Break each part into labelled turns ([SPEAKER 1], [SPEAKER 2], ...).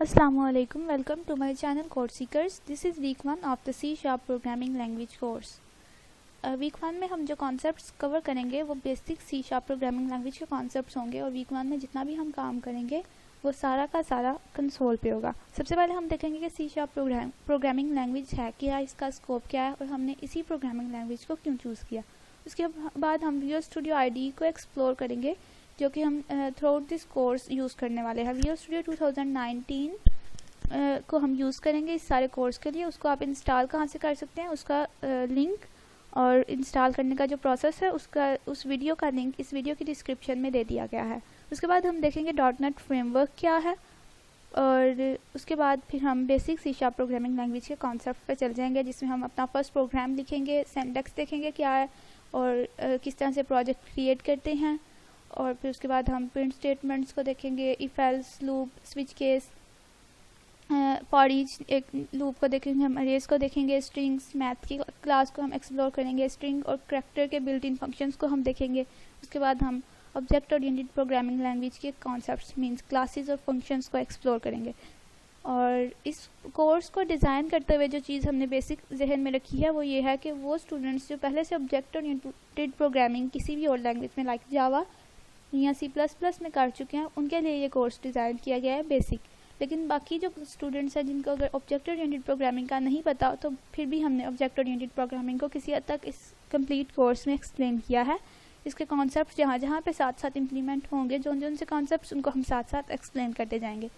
[SPEAKER 1] Assalamualaikum. Welcome to my channel Code Seekers. This is week 1 of the C# Programming Language course. Week 1 में हम जो concepts cover करेंगे वो basic C# programming language के concepts होंगे और वीक 1 में जितना भी हम काम करेंगे वो सारा का सारा कंसोल पे होगा। सबसे पहले हम देखेंगे कि C# प्रोग्रामिंग लैंग्वेज है क्या, इसका स्कोप क्या है और हमने इसी प्रोग्रामिंग लैंग्वेज को क्यों चूज़ किया। उसके बाद हम विजुअल स्टूडियो IDE को एक्सप्लोर करेंगे जो कि हम through out this course use करने वाले हैं। विजुअल स्टूडियो 2019 को हम यूज़ करेंगे इस सारे कोर्स के लिए। उसको आप इंस्टॉल कहाँ से कर सकते हैं उसका लिंक और इंस्टॉल करने का जो प्रोसेस है उस वीडियो का लिंक इस वीडियो की डिस्क्रिप्शन में दे दिया गया है। उसके बाद हम देखेंगे .NET फ्रेमवर्क क्या है और उसके बाद फिर हम बेसिक C# प्रोग्रामिंग लैंग्वेज के कॉन्सेप्ट पे चल जाएंगे जिसमें हम अपना फर्स्ट प्रोग्राम लिखेंगे, सिंटैक्स देखेंगे क्या है और किस तरह से प्रोजेक्ट क्रिएट करते हैं और फिर उसके बाद हम प्रिंट स्टेटमेंट्स को देखेंगे, if else loop, switch case, for each एक लूप को देखेंगे, हम अरेज को देखेंगे, स्ट्रिंग्स, मैथ की क्लास को हम एक्सप्लोर करेंगे, स्ट्रिंग और करैक्टर के बिल्ट इन फंक्शंस को हम देखेंगे। उसके बाद हम ऑब्जेक्ट ओरिएंटेड प्रोग्रामिंग लैंग्वेज के कॉन्सेप्ट्स मींस क्लासेस और फंक्शंस को एक्सप्लोर करेंगे। और इस कोर्स को डिज़ाइन करते हुए जो चीज़ हमने बेसिक जहन में रखी है वो ये है कि वो स्टूडेंट्स जो पहले से ऑब्जेक्ट ओरिएंटेड प्रोग्रामिंग किसी भी और लैंग्वेज में लाइक जावा या C++ में कर चुके हैं उनके लिए ये कोर्स डिज़ाइन किया गया है बेसिक। लेकिन बाकी जो स्टूडेंट्स हैं जिनको अगर ऑब्जेक्ट ओरिएंटेड प्रोग्रामिंग का नहीं पता तो फिर भी हमने ऑब्जेक्ट ओरिएंटेड प्रोग्रामिंग को किसी हद तक इस कंप्लीट कोर्स में एक्सप्लेन किया है। इसके कॉन्सेप्ट्स जहाँ पे साथ साथ इम्प्लीमेंट होंगे, जो से कॉन्सेप्ट्स उनको हम साथ साथ एक्सप्लेन करते जाएंगे।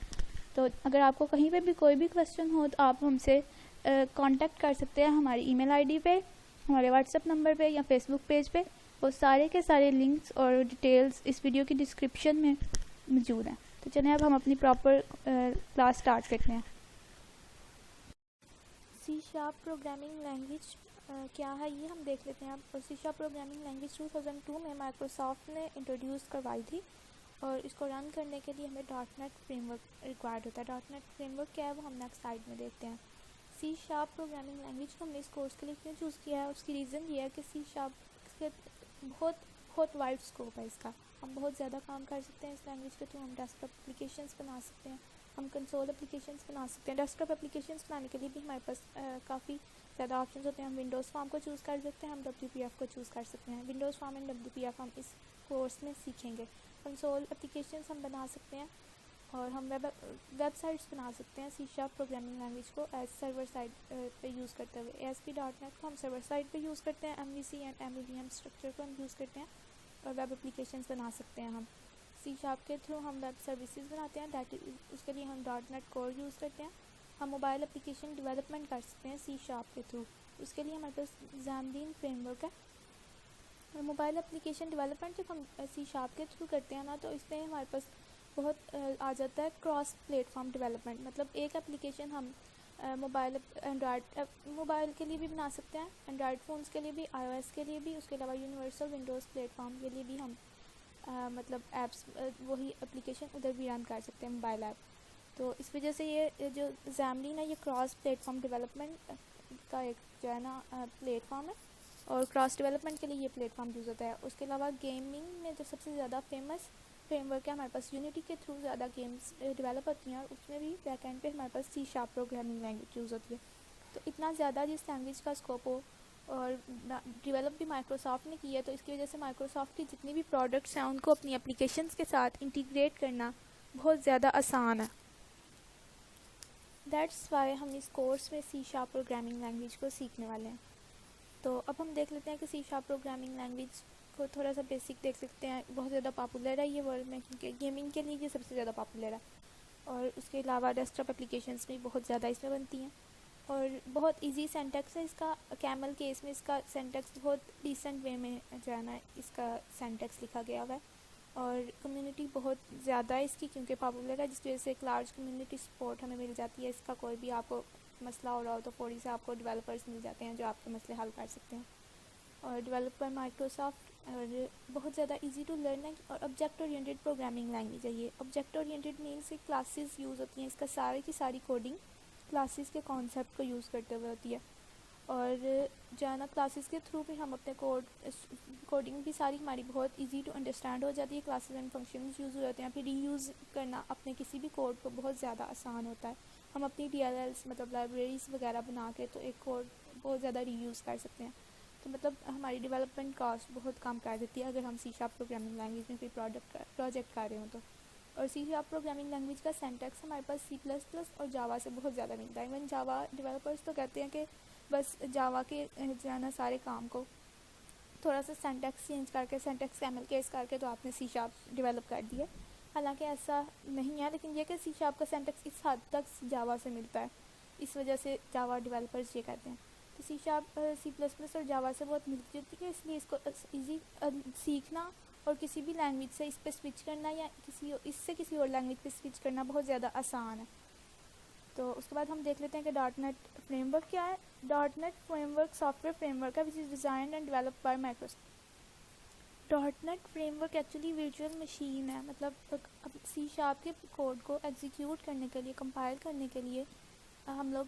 [SPEAKER 1] तो अगर आपको कहीं पे भी कोई भी क्वेश्चन हो तो आप हमसे कांटेक्ट कर सकते हैं हमारी ईमेल आईडी पे, हमारे व्हाट्सएप नंबर पे या फेसबुक पेज पे। वो सारे के सारे लिंक्स और डिटेल्स इस वीडियो की डिस्क्रिप्शन में मौजूद हैं। तो चलिए अब हम अपनी प्रॉपर क्लास स्टार्ट करते हैं। C# प्रोग्रामिंग लैंग्वेज क्या है ये हम देख लेते हैं। अब C# प्रोग्रामिंग लैंग्वेज 2002 में माइक्रोसॉफ्ट ने इंट्रोड्यूस करवाई थी और इसको रन करने के लिए हमें .NET फ्रेमवर्क रिक्वायर्ड होता है। .NET फ्रेमवर्क क्या है वो हम नेक्स्ट स्लाइड में देखते हैं। C# प्रोग्रामिंग लैंग्वेज को हमने इस कोर्स के लिए क्यों चूज़ किया है, उसकी रीज़न ये है कि C# के बहुत वाइड स्कोप है इसका। हम बहुत ज़्यादा काम कर सकते हैं इस लैंग्वेज के थ्रू। हम डेस्कटॉप एप्लीकेशंस बना सकते हैं, हम कंसोल एप्लीकेशंस बना सकते हैं। डेस्कटॉप एप्लीकेशंस बनाने के लिए भी हमारे पास काफ़ी ज़्यादा ऑप्शंस होते हैं। हम विंडोज़ फॉर्म को चूज़ कर सकते हैं, हम WPF को चूज़ कर सकते हैं। विंडोज़ फॉर्म एंड WPF हम इस कोर्स में सीखेंगे। कंसोल एप्लीकेशंस हम बना सकते हैं और हम वेबसाइट्स बना सकते हैं C# प्रोग्रामिंग लैंग्वेज को एज सर्वर साइड पे यूज़ करते हुए। ASP.NET को हम सर्वर साइड पे यूज़ करते हैं, MVC एंड MEVM स्ट्रक्चर को हम यूज़ करते हैं और वेब एप्लीकेशंस बना सकते हैं। हम C# के थ्रू हम वेब सर्विसेज बनाते हैं, उसके लिए हम .NET कोर यूज़ करते हैं। हम मोबाइल एप्लीकेशन डेवलपमेंट कर सकते हैं C# के थ्रू, उसके लिए हमारे पास Xamarin फ्रेमवर्क है। और मोबाइल एप्लीकेशन डेवलपमेंट जब हम C# के थ्रू करते हैं ना तो इसमें हमारे पास बहुत आ जाता है क्रॉस प्लेटफॉर्म डेवलपमेंट। मतलब एक एप्लीकेशन हम मोबाइल के लिए भी बना सकते हैं, एंड्रॉयड फ़ोन्स के लिए भी, iOS के लिए भी, उसके अलावा यूनिवर्सल विंडोज़ प्लेटफॉर्म के लिए भी हम मतलब ऐप्स वही एप्लीकेशन उधर भी रन कर सकते हैं, मोबाइल ऐप। तो इस वजह से ये जो Xamarin है ये क्रॉस प्लेटफॉर्म डेवलपमेंट का एक जो है ना प्लेटफॉर्म है और क्रॉस डेवलपमेंट के लिए ये प्लेटफॉर्म यूज़ होता है। उसके अलावा गेमिंग में जो सबसे ज़्यादा फेमस फ्रेमवर्क है हमारे पास, यूनिटी के थ्रू ज़्यादा गेम्स डेवलप होती हैं और उसमें भी बैकएंड पे हमारे पास C# प्रोग्रामिंग लैंग्वेज यूज़ होती है। तो इतना ज़्यादा जिस लैंग्वेज का स्कोप हो और डेवलप भी माइक्रोसॉफ्ट ने की है तो इसकी वजह से माइक्रोसॉफ्ट की जितनी भी प्रोडक्ट्स हैं उनको अपनी एप्लीकेशंस के साथ इंटीग्रेट करना बहुत ज़्यादा आसान है। दैट्स वाई हम इस कोर्स में C# प्रोग्रामिंग लैंग्वेज को सीखने वाले हैं। तो अब हम देख लेते हैं कि C# प्रोग्रामिंग लैंग्वेज को थोड़ा सा बेसिक देख सकते हैं। बहुत ज़्यादा पॉपुलर है ये वर्ल्ड में क्योंकि गेमिंग के लिए ये सबसे ज़्यादा पॉपुलर है और उसके अलावा डेस्कटॉप एप्लीकेशंस भी बहुत ज़्यादा इसमें बनती हैं और बहुत इजी सिंटैक्स है इसका। कैमल केस में इसका सिंटैक्स बहुत डिसेंट वे में जो है ना इसका सिंटैक्स लिखा गया हुआ है और कम्युनिटी बहुत ज़्यादा है इसकी क्योंकि पॉपुलर है, जिसकी वजह से एक लार्ज कम्युनिटी सपोर्ट हमें मिल जाती है। इसका कोई भी आपको मसला हो रहा हो तो फौरी से आपको डेवलपर्स मिल जाते हैं जो आपके मसले हल कर सकते हैं। और डेवलपर माइक्रोसॉफ्ट और बहुत ज़्यादा इजी टू लर्न है और ऑब्जेक्ट ओरिएंटेड प्रोग्रामिंग लैंग्वेज है ये। ऑब्जेक्ट ओरिएंटेड मीन्स से क्लासेस यूज़ होती हैं, इसका सारी की सारी कोडिंग क्लासेस के कॉन्सेप्ट को यूज़ करते हुए होती है और जो है ना क्लासेस के थ्रू भी हम अपने कोडिंग भी सारी हमारी बहुत इजी टू अंडरस्टैंड हो जाती है। क्लासेस एंड फंक्शंस यूज़ हो जाते हैं, फिर रीयूज़ करना अपने किसी भी कोड को बहुत ज़्यादा आसान होता है। हम अपनी DLLs मतलब लाइब्रेरीज़ वगैरह बना के तो एक कोड बहुत ज़्यादा रीयूज़ कर सकते हैं। तो मतलब हमारी डेवलपमेंट कॉस्ट बहुत कम कर देती है अगर हम C# प्रोग्रामिंग लैंग्वेज में कोई प्रोजेक्ट कर रहे हो तो। और C# प्रोग्रामिंग लैंग्वेज का सिंटैक्स हमारे पास C++ और जावा से बहुत ज़्यादा मिलता है। इवन जावा डेवलपर्स तो कहते हैं कि बस जावा के जो है ना सारे काम को थोड़ा सा सिंटैक्स चेंज करके, सिंटैक्स कैमल केस करके तो आपने C# डेवलप कर दिया। हालांकि ऐसा नहीं है, लेकिन ये कि C# का सिंटैक्स इस हद तक जावा से मिलता है, इस वजह से जावा डेवलपर्स ये कहते हैं। तो C# और जावा से बहुत मिलती जुलती है, इसलिए इसको ईजी सीखना और किसी भी लैंग्वेज से इस पर स्विच करना या इससे किसी और लैंग्वेज पे स्विच करना बहुत ज़्यादा आसान है। तो उसके बाद हम देख लेते हैं कि .NET फ्रेमवर्क क्या है। .NET फ्रेमवर्क सॉफ्टवेयर फ्रेमवर्क है which is designed and developed by Microsoft. .NEट फ्रेमवर्क एक्चुअली वर्चुअल मशीन है, मतलब अब C# के कोड को एग्जीक्यूट करने के लिए, कंपाइल करने के लिए हम लोग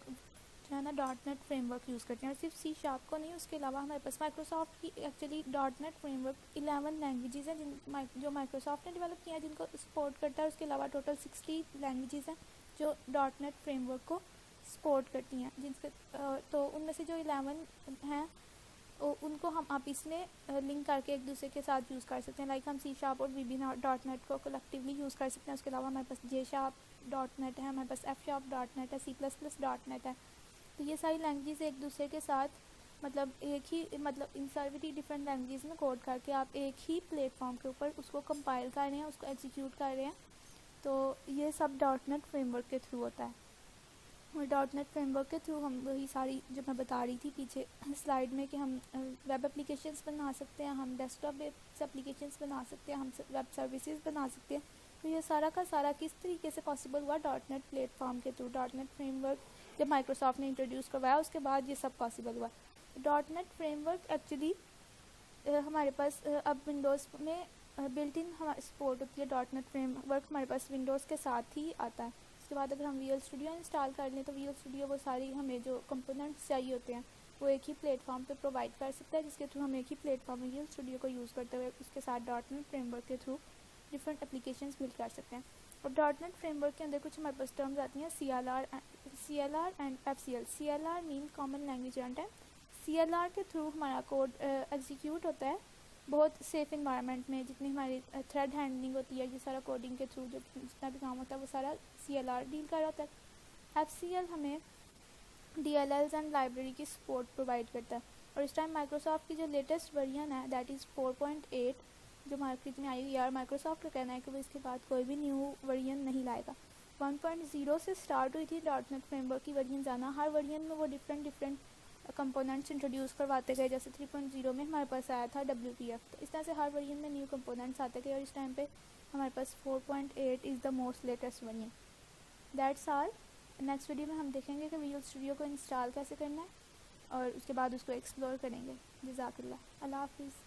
[SPEAKER 1] जो है ना .NET फ्रेमवर्क यूज़ करते हैं। और सिर्फ C# को नहीं, उसके अलावा हमारे पास माइक्रोसॉफ्ट की एक्चुअली .NET फ्रेमवर्क 11 लैंग्वेजेस हैं जो माइक्रोसॉफ्ट ने डेवलप किया है, जिनको सपोर्ट करता है। उसके अलावा टोटल 60 लैंग्वेजेस हैं जो .NET फ्रेमवर्क को सपोर्ट करती हैं, जिनके तो उनमें से जो 11 हैं उनको हम आप इसमें लिंक करके एक दूसरे के साथ यूज़ कर सकते हैं। लाइक हम C# और VB.NET को कलेक्टिवली यूज़ कर सकते हैं। उसके अलावा हमारे पास J#.NET है, हमारे पास F#.NET है, C++.NET है। तो ये सारी लैंग्वेजेस एक दूसरे के साथ मतलब एक ही मतलब इन सारी डिफरेंट लैंग्वेजेस में कोड करके आप एक ही प्लेटफॉर्म के ऊपर उसको कंपाइल कर रहे हैं, उसको एग्जीक्यूट कर रहे हैं। तो ये सब .NET फ्रेमवर्क के थ्रू होता है। और .NET फ्रेमवर्क के थ्रू हम वही सारी जो मैं बता रही थी पीछे स्लाइड में कि हम वेब एप्लीकेशंस बना सकते हैं, हम डेस्कटॉप बेस्ड एप्लीकेशंस बना सकते हैं, हम वेब सर्विसेज बना सकते हैं। तो ये सारा का सारा किस तरीके से पॉसिबल हुआ .NET प्लेटफॉर्म के थ्रू। .NET फ्रेमवर्क जब माइक्रोसॉफ्ट ने इंट्रोड्यूस करवाया उसके बाद ये सब पॉसिबल हुआ। .NET फ्रेमवर्क एक्चुअली हमारे पास अब विंडोज़ में बिल्ट इन हमारे सपोर्ट होती है। .NET फ्रेमवर्क हमारे पास विंडोज़ के साथ ही आता है। उसके बाद अगर हम Visual Studio इंस्टॉल कर लें तो Visual Studio वो सारी हमें जो कंपोनेंट्स चाहिए होते हैं वो एक ही प्लेटफॉर्म पे प्रोवाइड कर सकता है, जिसके थ्रू हम एक ही प्लेटफॉर्म में Visual Studio को यूज़ करते हुए उसके साथ .NET फ्रेमवर्क के थ्रू डिफरेंट एप्लीकेशंस बिल्ड कर सकते हैं। और .NEट फ्रेमवर्क के अंदर कुछ हमारे पास टर्म्स आती हैं CLR and FCL। CLR mean common language run time. CLR के थ्रू हमारा कोड एग्जीक्यूट होता है बहुत सेफ इन्वायरमेंट में। जितनी हमारी थ्रेड हैंडलिंग होती है, ये सारा कोडिंग के थ्रू जो जितना भी काम होता है वो सारा CLR डील कर रहा होता है। FCL हमें DLLs एंड लाइब्रेरी की सपोर्ट प्रोवाइड करता है। और इस टाइम माइक्रोसॉफ्ट की जो लेटेस्ट वर्जन है दैट इज़ 4.8 जो मार्केट में आई हुई है, और माइक्रोसॉफ्ट का कहना है कि वो इसके बाद कोई भी न्यू वर्जन नहीं लाएगा। 1.0 से स्टार्ट हुई थी .NET फ्रेमवर्क की वर्जन आना। हर वर्जन में वो डिफरेंट कंपोनेंट्स इंट्रोड्यूस करवाते गए। जैसे 3.0 में हमारे पास आया था WPF। तो इस तरह से हर वर्जन में न्यू कंपोनेंट्स आते गए और इस टाइम पे हमारे पास 4.8 is the most latest version. That's all. Next video में हम देखेंगे कि Visual Studio को इंस्टॉल कैसे करना है और उसके बाद उसको एक्सप्लोर करेंगे। जज़ाकल्लाह। अल्लाह हाफिज़।